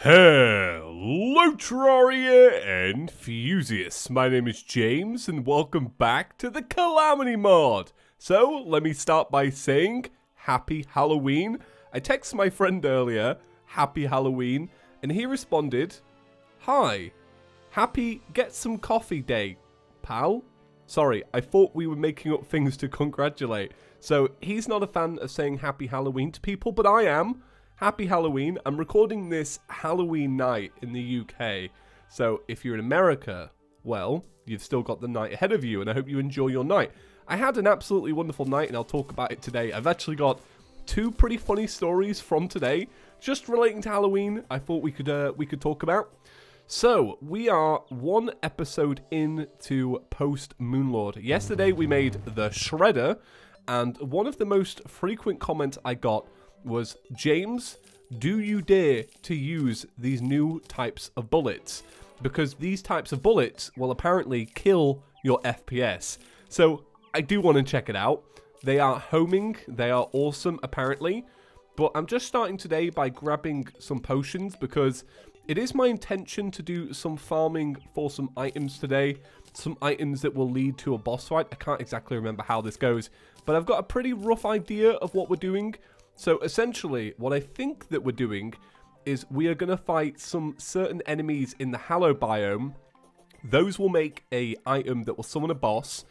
Hello Terraria and Fusius. My name is James and welcome back to the Calamity mod. So let me start by saying Happy Halloween. I texted my friend earlier, Happy Halloween, and he responded, Hi, happy get some coffee day, pal. Sorry, I thought we were making up things to congratulate. So he's not a fan of saying Happy Halloween to people, but I am. Happy Halloween. I'm recording this Halloween night in the UK. So if you're in America, well, you've still got the night ahead of you, and I hope you enjoy your night. I had an absolutely wonderful night, and I'll talk about it today. I've actually got two pretty funny stories from today, just relating to Halloween, I thought we could talk about. So, we are one episode into post-Moonlord. Yesterday, we made the Shredder, and one of the most frequent comments I got was, James, do you dare to use these new types of bullets? Because these types of bullets will apparently kill your FPS. So, I do want to check it out. They are homing, they are awesome apparently, but I'm just starting today by grabbing some potions because it is my intention to do some farming for some items today, some items that will lead to a boss fight. I can't exactly remember how this goes, but I've got a pretty rough idea of what we're doing. So essentially, what I think that we're doing is we are going to fight some certain enemies in the Hallow biome. Those will make an item that will summon a boss.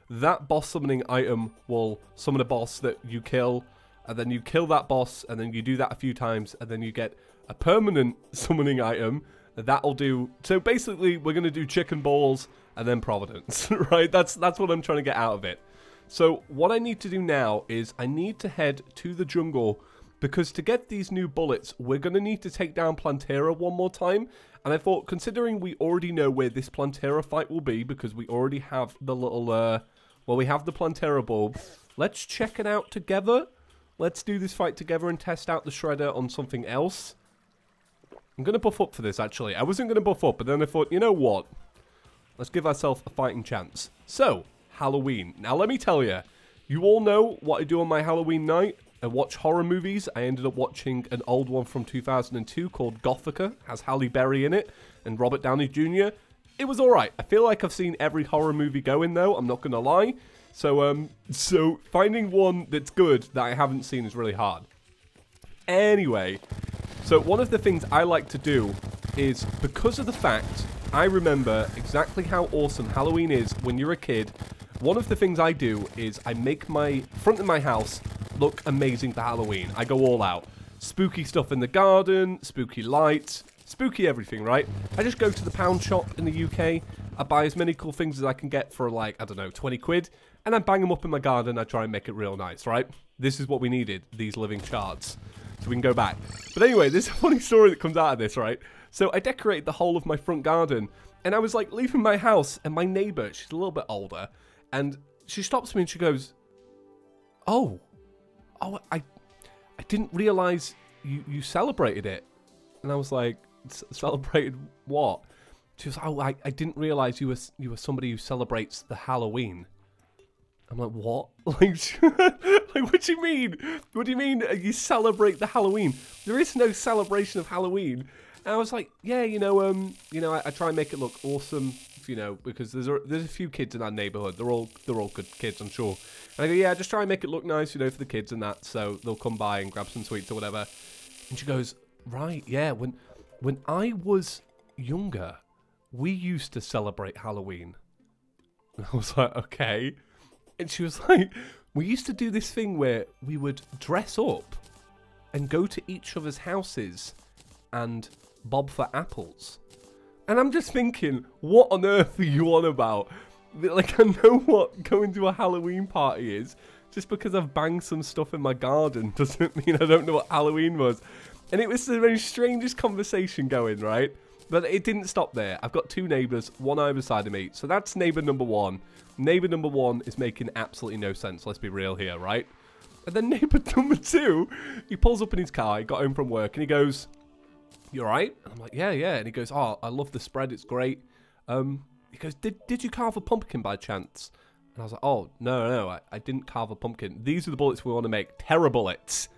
That boss summoning item will summon a boss that you kill, and then you kill that boss, and then you do that a few times, and then you get a permanent summoning item. That'll do. So basically, we're going to do chicken balls and then Providence, right? That's what I'm trying to get out of it. So what I need to do now is I need to head to the jungle, because to get these new bullets, we're going to need to take down Plantera one more time. And I thought, considering we already know where this Plantera fight will be, because we already have the little, well, we have the Plantera bulb, let's check it out together. Let's do this fight together and test out the Shredder on something else. I'm going to buff up for this, actually. I wasn't going to buff up, but then I thought, you know what? Let's give ourselves a fighting chance. So, Halloween. Now, let me tell you, you all know what I do on my Halloween night. I watch horror movies. I ended up watching an old one from 2002 called Gothica. Has Halle Berry in it and Robert Downey Jr. It was alright. I feel like I've seen every horror movie going, though. I'm not going to lie. So finding one that's good that I haven't seen is really hard. Anyway, so one of the things I like to do is, because of the fact I remember exactly how awesome Halloween is when you're a kid, one of the things I do is I make my front of my house look amazing for Halloween. I go all out. Spooky stuff in the garden, spooky lights, spooky everything, right? I just go to the pound shop in the UK, I buy as many cool things as I can get for like, I don't know, 20 quid, and I bang them up in my garden, I try and make it real nice, right? This is what we needed, these living charts. So we can go back. But anyway, there's a funny story that comes out of this, right? So I decorated the whole of my front garden, and I was like leaving my house, and my neighbor, she's a little bit older, and she stops me and she goes, Oh, I didn't realize you celebrated it. And I was like, celebrated what? She was like, oh, I didn't realize you were somebody who celebrates the Halloween. I'm like, what? Like, what do you mean? What do you mean you celebrate the Halloween? There is no celebration of Halloween. And I was like, yeah, I try and make it look awesome, because there's a few kids in our neighborhood. They're all good kids, I'm sure. And I go, yeah, just try and make it look nice, for the kids and that, so they'll come by and grab some sweets or whatever. And she goes, right, yeah, when I was younger, we used to celebrate Halloween. And I was like, okay. And she was like, we used to do this thing where we would dress up and go to each other's houses and bob for apples. And I'm just thinking, what on earth are you on about? Like, I know what going to a Halloween party is. Just because I've banged some stuff in my garden doesn't mean I don't know what Halloween was. And it was the very strangest conversation going, right? But it didn't stop there. I've got two neighbours, one either side of me. So that's neighbour number one. Neighbour number one is making absolutely no sense. Let's be real here, right? And then neighbour number two, he pulls up in his car. He got home from work and he goes, you alright? And I'm like, yeah. And he goes, oh, I love the spread. It's great. He goes, did you carve a pumpkin by chance? And I was like, oh, no, I didn't carve a pumpkin. These are the bullets we want to make. Terror bullets.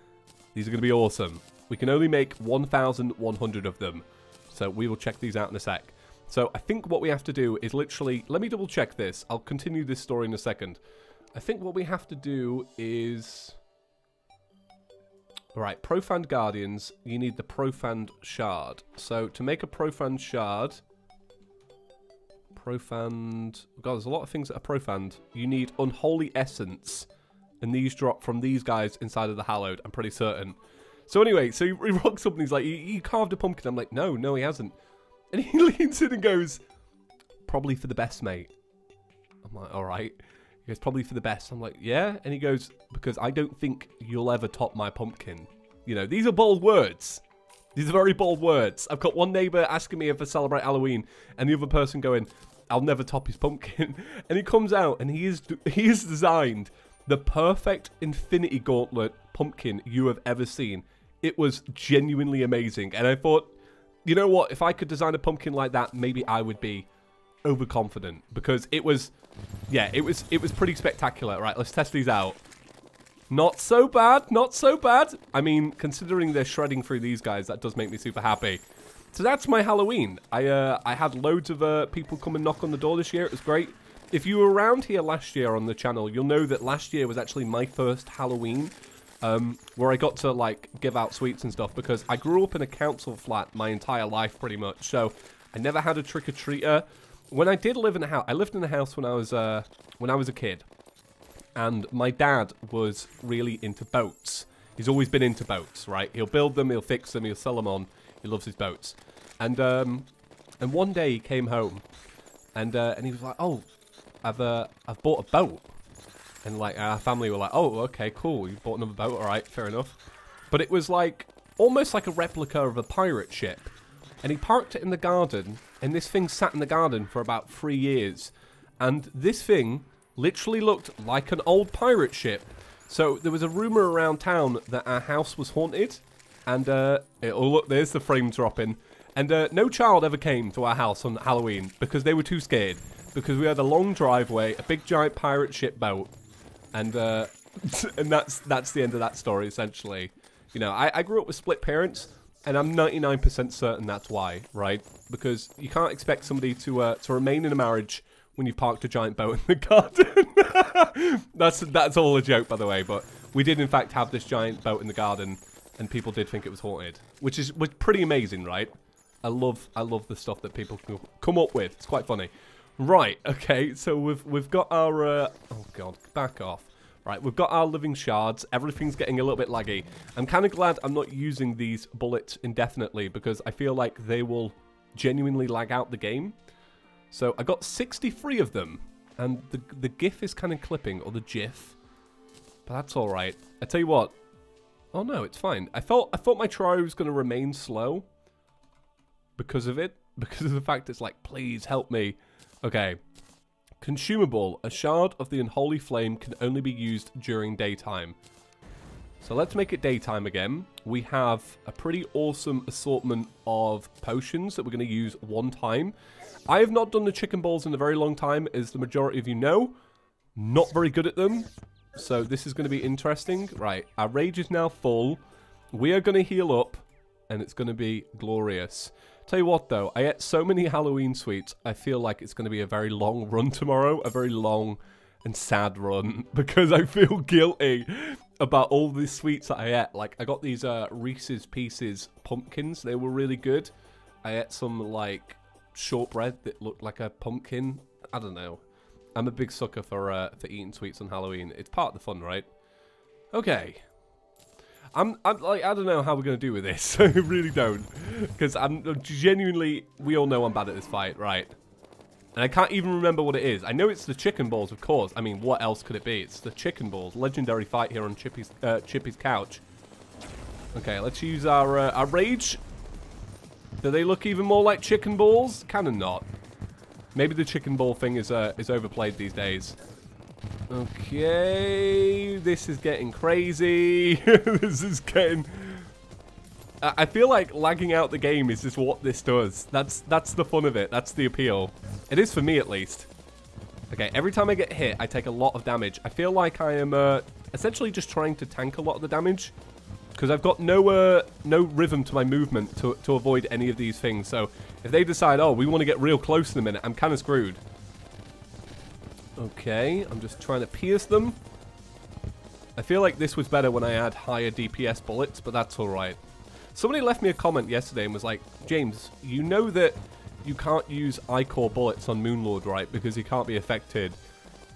These are going to be awesome. We can only make 1,100 of them. So we will check these out in a sec. So I think what we have to do is literally... Let me double check this. I'll continue this story in a second. I think what we have to do is... Alright, Profaned Guardians. You need the Profaned Shard. So to make a Profaned Shard... Profaned... God, there's a lot of things that are Profaned. You need Unholy Essence. And these drop from these guys inside of the Hallowed, I'm pretty certain. So anyway, so he rocks up and he's like, you carved a pumpkin. I'm like, no, he hasn't. And he leans in and goes, probably for the best, mate. I'm like, alright. He goes, probably for the best. I'm like, yeah? And he goes, because I don't think you'll ever top my pumpkin. You know, these are bold words. These are very bold words. I've got one neighbour asking me if I celebrate Halloween, and the other person going, I'll never top his pumpkin. And he comes out, and he is designed the perfect Infinity Gauntlet pumpkin you have ever seen. It was genuinely amazing. And I thought, you know what? If I could design a pumpkin like that, maybe I would be overconfident. Because it was, yeah, it was pretty spectacular. Right, let's test these out. Not so bad, not so bad. I mean, considering they're shredding through these guys, that does make me super happy. So that's my Halloween. I had loads of people come and knock on the door this year. It was great. If you were around here last year on the channel, you'll know that last year was actually my first Halloween, where I got to, like, give out sweets and stuff, because I grew up in a council flat my entire life, pretty much, so I never had a trick-or-treater. When I did live in a house, I lived in a house when I was a kid, and my dad was really into boats. He's always been into boats, right? He'll build them, he'll fix them, he'll sell them on. He loves his boats. And one day he came home, and he was like, oh, I've bought a boat. And like our family were like, oh, okay, cool, you bought another boat, alright, fair enough. But it was like almost like a replica of a pirate ship. And he parked it in the garden, and this thing sat in the garden for about 3 years. And this thing literally looked like an old pirate ship. So there was a rumor around town that our house was haunted. And oh look, there's the frame dropping. And no child ever came to our house on Halloween because they were too scared. Because we had a long driveway, a big giant pirate ship boat, and that's the end of that story essentially. You know, I grew up with split parents, and I'm 99% certain that's why, right? Because you can't expect somebody to remain in a marriage when you've parked a giant boat in the garden. that's all a joke, by the way. But we did in fact have this giant boat in the garden, and people did think it was haunted, which was pretty amazing, right? I love the stuff that people can come up with. It's quite funny. Right, okay, so we've got our, oh god, back off. Right, we've got our living shards. Everything's getting a little bit laggy. I'm kind of glad I'm not using these bullets indefinitely, because I feel like they will genuinely lag out the game. So I got 63 of them, and the GIF is kind of clipping, or the GIF. But that's alright. I tell you what. Oh no, it's fine. I thought my try was going to remain slow because of it. Because of the fact it's like, please help me. Okay. Consumable. A shard of the unholy flame can only be used during daytime. So let's make it daytime again. We have a pretty awesome assortment of potions that we're going to use one time. I have not done the chicken balls in a very long time, as the majority of you know. Not very good at them. So this is going to be interesting. Right. Our rage is now full. We are going to heal up, and it's going to be glorious. Tell you what, though, I ate so many Halloween sweets, I feel like it's going to be a very long run tomorrow, a very long and sad run, because I feel guilty about all these sweets that I ate. Like, I got these Reese's Pieces pumpkins, they were really good. I ate some, like, shortbread that looked like a pumpkin. I don't know. I'm a big sucker for eating sweets on Halloween. It's part of the fun, right? Okay. I'm like, I don't know how we're going to do with this. I really don't. Because I'm genuinely, we all know I'm bad at this fight, right? And I can't even remember what it is. I know it's the chicken balls, of course. I mean, what else could it be? It's the chicken balls. Legendary fight here on Chippy's couch. Okay, let's use our rage. Do they look even more like chicken balls? Kind of not. Maybe the chicken ball thing is overplayed these days. Okay, this is getting crazy. This is getting... I feel like lagging out the game is just what this does. That's the fun of it. That's the appeal. It is for me, at least. Okay, every time I get hit, I take a lot of damage. I feel like I am essentially just trying to tank a lot of the damage. Because I've got no rhythm to my movement to avoid any of these things. So if they decide, oh, we want to get real close in a minute, I'm kind of screwed. Okay, I'm just trying to pierce them. I feel like this was better when I had higher DPS bullets, but that's alright. Somebody left me a comment yesterday and was like, James, you know that you can't use I-core bullets on Moonlord, right? Because he can't be affected.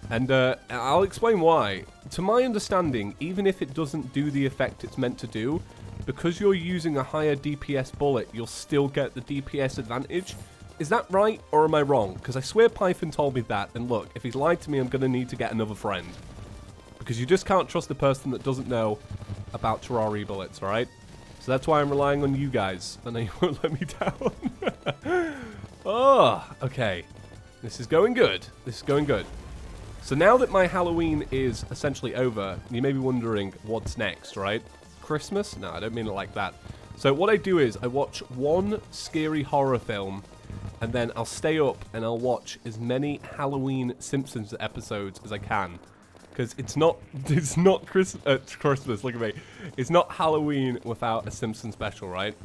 And I'll explain why. To my understanding, even if it doesn't do the effect it's meant to do, because you're using a higher DPS bullet, you'll still get the DPS advantage. Is that right, or am I wrong? Because I swear Python told me that, and look, if he's lied to me, I'm going to need to get another friend. Because you just can't trust the person that doesn't know about Terraria bullets, alright? So that's why I'm relying on you guys, and you won't let me down. Oh, okay. This is going good. This is going good. So now that my Halloween is essentially over, you may be wondering what's next, right? Christmas? No, I don't mean it like that. So what I do is I watch one scary horror film, and then I'll stay up and I'll watch as many Halloween Simpsons episodes as I can. Because it's not Christmas, look at me. It's not Halloween without a Simpsons special, right?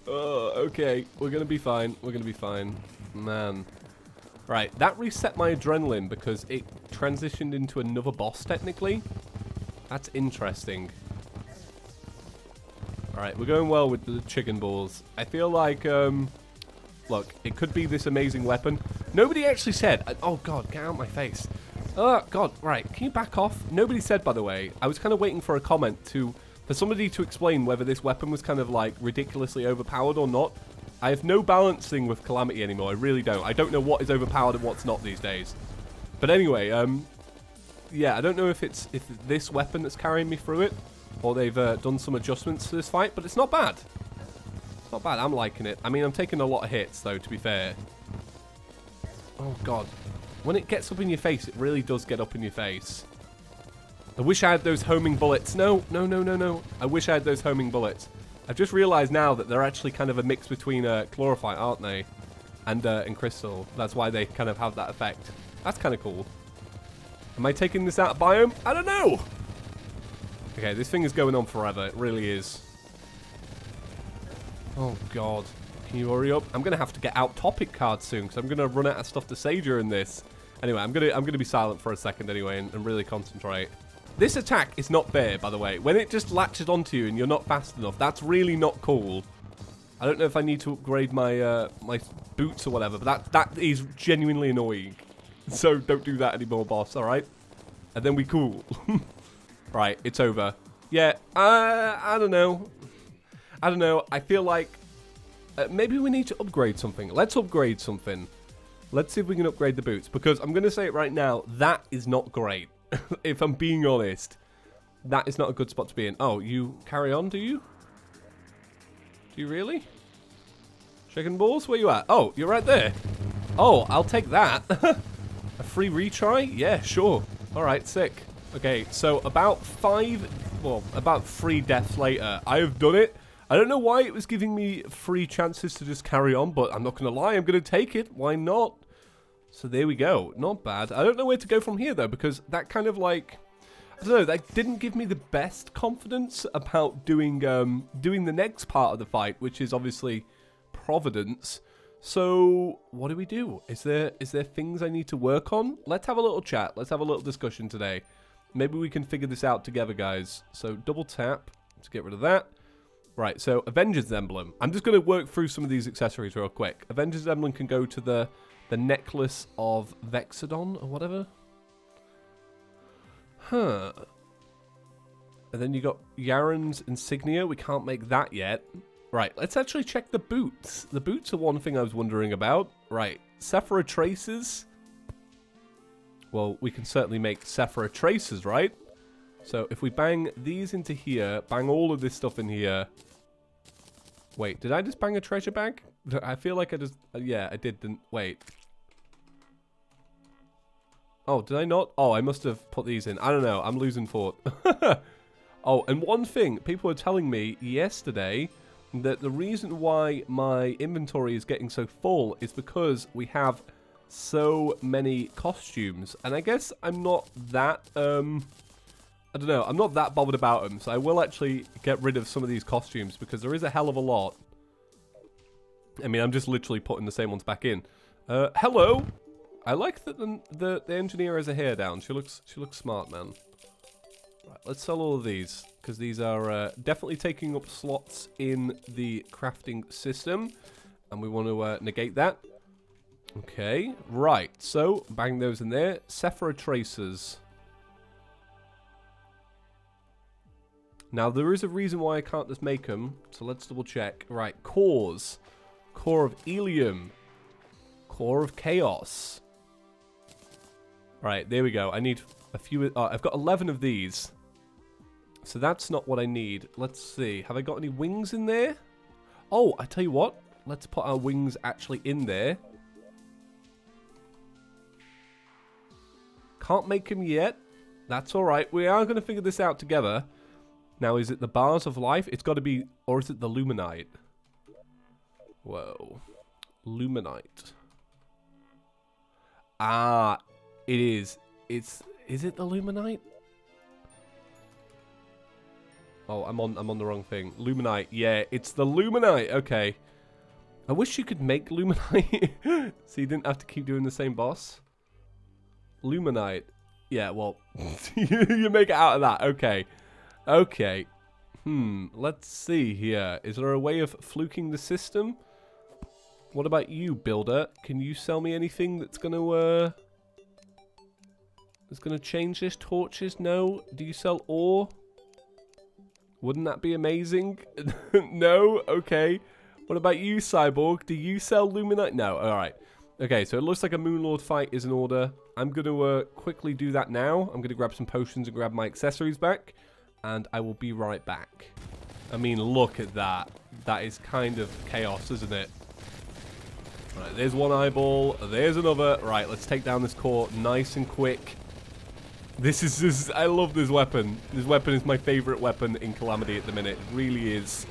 Oh, okay. We're going to be fine. We're going to be fine. Man. Right, that reset my adrenaline because it transitioned into another boss, technically. That's interesting. Alright, we're going well with the chicken balls. I feel like, look, it could be this amazing weapon. Nobody actually said, oh god, get out of my face. Oh god, right, can you back off? Nobody said, by the way. I was kind of waiting for a comment for somebody to explain whether this weapon was kind of like ridiculously overpowered or not. I have no balancing with Calamity anymore, I really don't. I don't know what is overpowered and what's not these days. But anyway, yeah, I don't know if it's this weapon that's carrying me through it, or they've done some adjustments to this fight, but it's not bad. It's not bad, I'm liking it. I mean, I'm taking a lot of hits, though, to be fair. Oh, God. When it gets up in your face, it really does get up in your face. I wish I had those homing bullets. No, no, no, no, no. I wish I had those homing bullets. I've just realized now that they're actually kind of a mix between Chlorophyte, aren't they? And Crystal. That's why they kind of have that effect. That's kind of cool. Am I taking this out of biome? I don't know! Okay, this thing is going on forever. It really is. Oh, God. Can you hurry up? I'm going to have to get out topic cards soon, because I'm going to run out of stuff to say during this. Anyway, I'm gonna be silent for a second anyway, and really concentrate. This attack is not fair, by the way. When it just latches onto you and you're not fast enough, that's really not cool. I don't know if I need to upgrade my my boots or whatever, but that is genuinely annoying. So don't do that anymore, boss, alright? And then we cool. Right, it's over. Yeah, I don't know. I don't know. I feel like maybe we need to upgrade something. Let's upgrade something. Let's see if we can upgrade the boots, because I'm going to say it right now, that is not great. If I'm being honest, that is not a good spot to be in. Oh, you carry on, do you? Do you really? Chicken balls, where you at? Oh, you're right there. Oh, I'll take that. A free retry? Yeah, sure. Alright, sick. Okay, so about 3 deaths later, I have done it. I don't know why it was giving me free chances to just carry on, but I'm not going to lie, I'm going to take it. Why not? So there we go. Not bad. I don't know where to go from here, though, because that kind of like... I don't know, that didn't give me the best confidence about doing the next part of the fight, which is obviously Providence. So, what do we do? Is there things I need to work on? Let's have a little chat. Let's have a little discussion today. Maybe we can figure this out together, guys. So, double tap to get rid of that. Right, so Avengers Emblem. I'm just going to work through some of these accessories real quick. Avengers Emblem can go to the Necklace of Vexodon or whatever. Huh. And then you got Yaren's Insignia. We can't make that yet. Right, let's actually check the boots. The boots are one thing I was wondering about. Right, Sephora Traces. Well, we can certainly make Sephora Traces, right? So if we bang these into here, bang all of this stuff in here. Wait, did I just bang a treasure bag? I feel like I just... yeah, I did. Wait. Oh, did I not? Oh, I must have put these in. I don't know. I'm losing thought. Oh, and one thing. People were telling me yesterday that the reason why my inventory is getting so full is because we have so many costumes. And I guess I'm not that I don't know. I'm not that bothered about them. So I will actually get rid of some of these costumes because there is a hell of a lot. I mean, I'm just literally putting the same ones back in. Hello. I like that the engineer has a hair down. She looks smart, man. Right, let's sell all of these because these are definitely taking up slots in the crafting system, and we want to negate that. Okay, right. So bang those in there. Sephora tracers. Now there is a reason why I can't just make them, so let's double check. Right, cores, core of Ilium, core of Chaos. Right, there we go. I need a few. I've got 11 of these. So that's not what I need. Let's see. Have I got any wings in there? Oh, I tell you what. Let's put our wings actually in there. Can't make them yet. That's all right. We are going to figure this out together. Now, is it the bars of life? It's got to be, or is it the luminite? Whoa. Luminite. Ah, it is. Is it the luminite? Oh, I'm on the wrong thing. Luminite. Yeah, it's the luminite. Okay. I wish you could make luminite so you didn't have to keep doing the same boss. Luminite. Yeah, well, you make it out of that. Okay. Okay. Let's see here. Is there a way of fluking the system? What about you, builder? Can you sell me anything that's gonna change this? Torches? No. Do you sell ore? Wouldn't that be amazing? No? Okay. What about you, Cyborg? Do you sell luminite? No. Alright. Okay, so it looks like a Moonlord fight is in order. I'm going to quickly do that now. I'm going to grab some potions and grab my accessories back. And I will be right back. I mean, look at that. That is kind of chaos, isn't it? Right, there's one eyeball. There's another. Right, let's take down this core nice and quick. This is I love this weapon. This weapon is my favorite weapon in Calamity at the minute. It really is.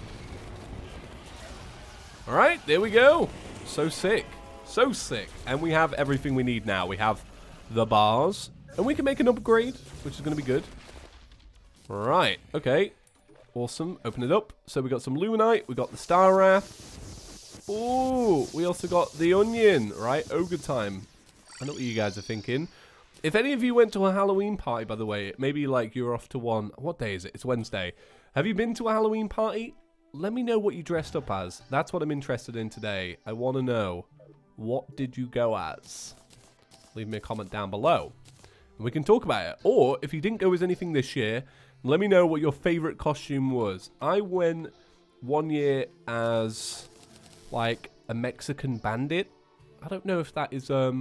Alright, there we go. So sick. So sick. And we have everything we need now. We have the bars. And we can make an upgrade, which is going to be good. Right. Okay. Awesome. Open it up. So we got some luminite. We got the star wrath. Ooh. We also got the onion. Right. Ogre time. I know what you guys are thinking. If any of you went to a Halloween party, by the way, maybe like you're off to one. What day is it? It's Wednesday. Have you been to a Halloween party? Let me know what you dressed up as. That's what I'm interested in today. I want to know. What did you go as? Leave me a comment down below. And we can talk about it. Or, if you didn't go as anything this year, let me know what your favorite costume was. I went one year as, like, a Mexican bandit. I don't know if that is, I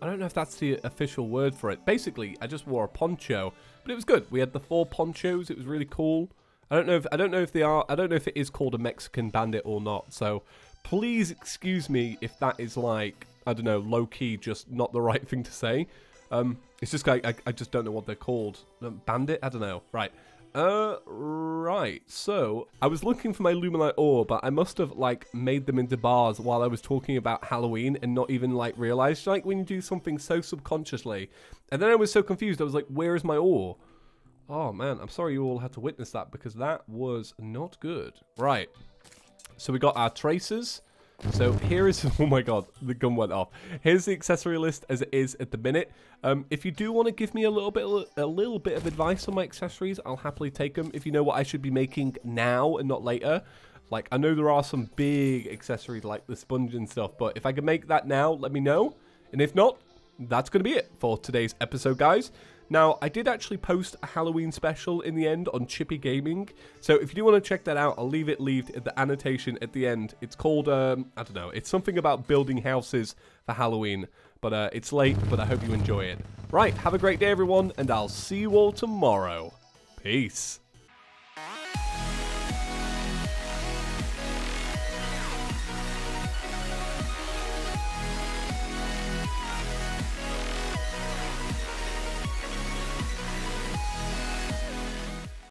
don't know if that's the official word for it. Basically, I just wore a poncho. But it was good. We had the 4 ponchos. It was really cool. I don't know if it is called a Mexican bandit or not. So please excuse me if that is like, I don't know, low-key, just not the right thing to say. It's just I just don't know what they're called. Bandit? I don't know. Right. Right. So I was looking for my luminite ore, but I must have like made them into bars while I was talking about Halloween and not even like realized, like when you do something so subconsciously. And then I was so confused. I was like, where is my ore? Oh man, I'm sorry you all had to witness that because that was not good. Right. So we got our tracers. So here is, oh my god, the gun went off. Here's the accessory list as it is at the minute. If you do want to give me a little bit of advice on my accessories, I'll happily take them. If you know what I should be making now and not later. Like, I know there are some big accessories like the sponge and stuff, but if I can make that now, let me know. And if not, that's going to be it for today's episode, guys. Now, I did actually post a Halloween special in the end on Chippy Gaming. So if you do want to check that out, I'll leave it at the annotation at the end. It's called, I don't know, it's something about building houses for Halloween. But it's late, but I hope you enjoy it. Right, have a great day, everyone, and I'll see you all tomorrow. Peace.